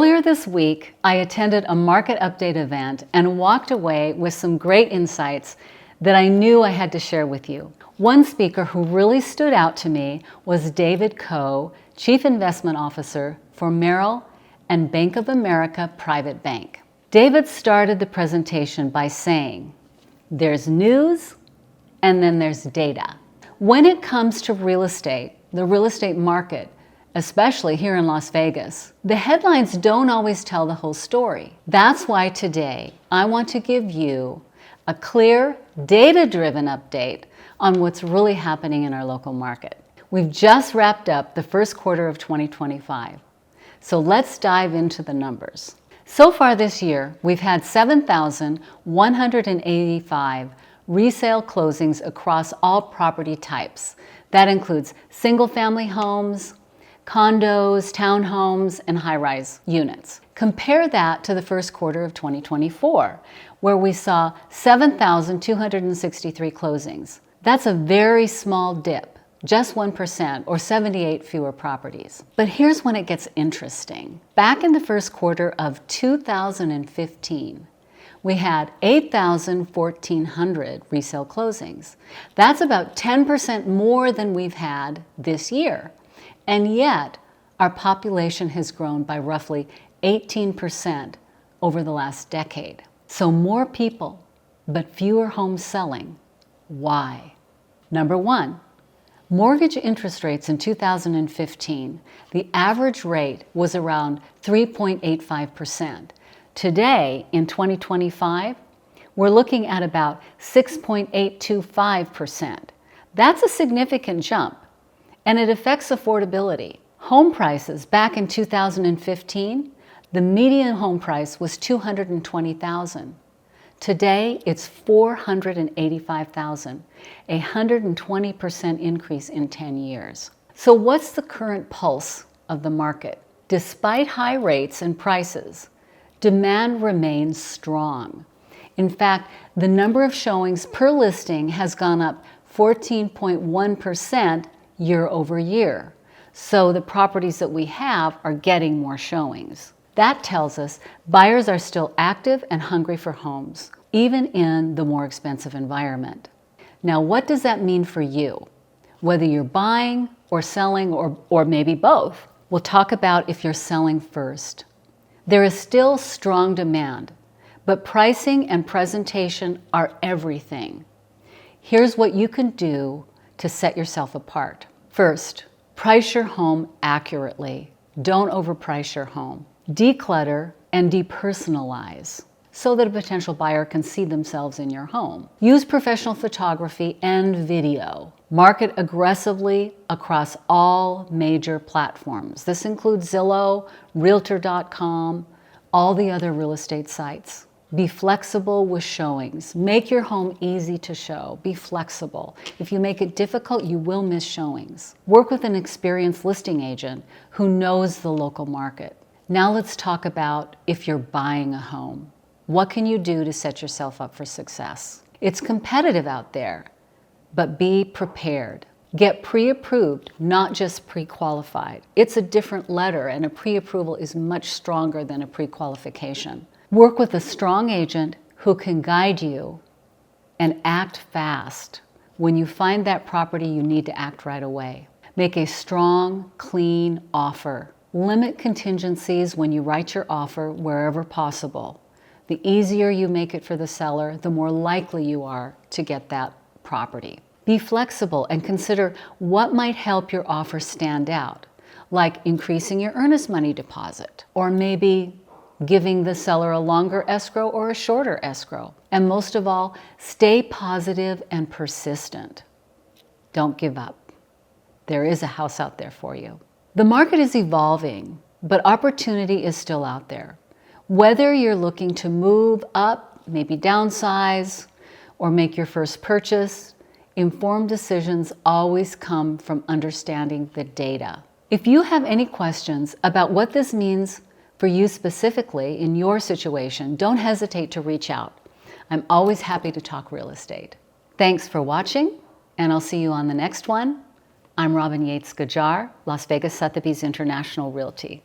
Earlier this week, I attended a market update event and walked away with some great insights that I knew I had to share with you. One speaker who really stood out to me was David Koh, Chief Investment Officer for Merrill and Bank of America Private Bank. David started the presentation by saying, "There's news and then there's data." When it comes to real estate, the real estate market, especially here in Las Vegas, the headlines don't always tell the whole story. That's why today I want to give you a clear, data-driven update on what's really happening in our local market. We've just wrapped up the first quarter of 2025. So let's dive into the numbers. So far this year, we've had 7,185 resale closings across all property types. That includes single-family homes, condos, townhomes, and high-rise units. Compare that to the first quarter of 2024, where we saw 7,263 closings. That's a very small dip, just 1% or 78 fewer properties. But here's when it gets interesting. Back in the first quarter of 2015, we had 8,100 resale closings. That's about 10% more than we've had this year. And yet, our population has grown by roughly 18% over the last decade. So more people, but fewer homes selling. Why? Number one, mortgage interest rates in 2015, the average rate was around 3.85%. Today, in 2025, we're looking at about 6.825%. That's a significant jump, and it affects affordability. Home prices back in 2015, the median home price was $220,000. Today, it's $485,000, a 120% increase in 10 years. So what's the current pulse of the market? Despite high rates and prices, demand remains strong. In fact, the number of showings per listing has gone up 14.1% year over year. So the properties that we have are getting more showings. That tells us buyers are still active and hungry for homes, even in the more expensive environment. Now, what does that mean for you? Whether you're buying or selling or maybe both, we'll talk about if you're selling first. There is still strong demand, but pricing and presentation are everything. Here's what you can do to set yourself apart. First, price your home accurately. Don't overprice your home. Declutter and depersonalize so that a potential buyer can see themselves in your home. Use professional photography and video. Market aggressively across all major platforms. This includes Zillow, Realtor.com, all the other real estate sites. Be flexible with showings. Make your home easy to show. Be flexible. If you make it difficult, you will miss showings. Work with an experienced listing agent who knows the local market. Now let's talk about if you're buying a home. What can you do to set yourself up for success? It's competitive out there, but be prepared. Get pre-approved, not just pre-qualified. It's a different letter, and a pre-approval is much stronger than a pre-qualification. Work with a strong agent who can guide you and act fast. When you find that property, you need to act right away. Make a strong, clean offer. Limit contingencies when you write your offer wherever possible. The easier you make it for the seller, the more likely you are to get that property. Be flexible and consider what might help your offer stand out, like increasing your earnest money deposit, or maybe giving the seller a longer escrow or a shorter escrow. And most of all, stay positive and persistent. Don't give up. There is a house out there for you. The market is evolving, but opportunity is still out there. Whether you're looking to move up, maybe downsize, or make your first purchase, informed decisions always come from understanding the data. If you have any questions about what this means for you specifically in your situation, don't hesitate to reach out. I'm always happy to talk real estate. Thanks for watching, and I'll see you on the next one. I'm Robin Yates Gajar, Las Vegas Sotheby's International Realty.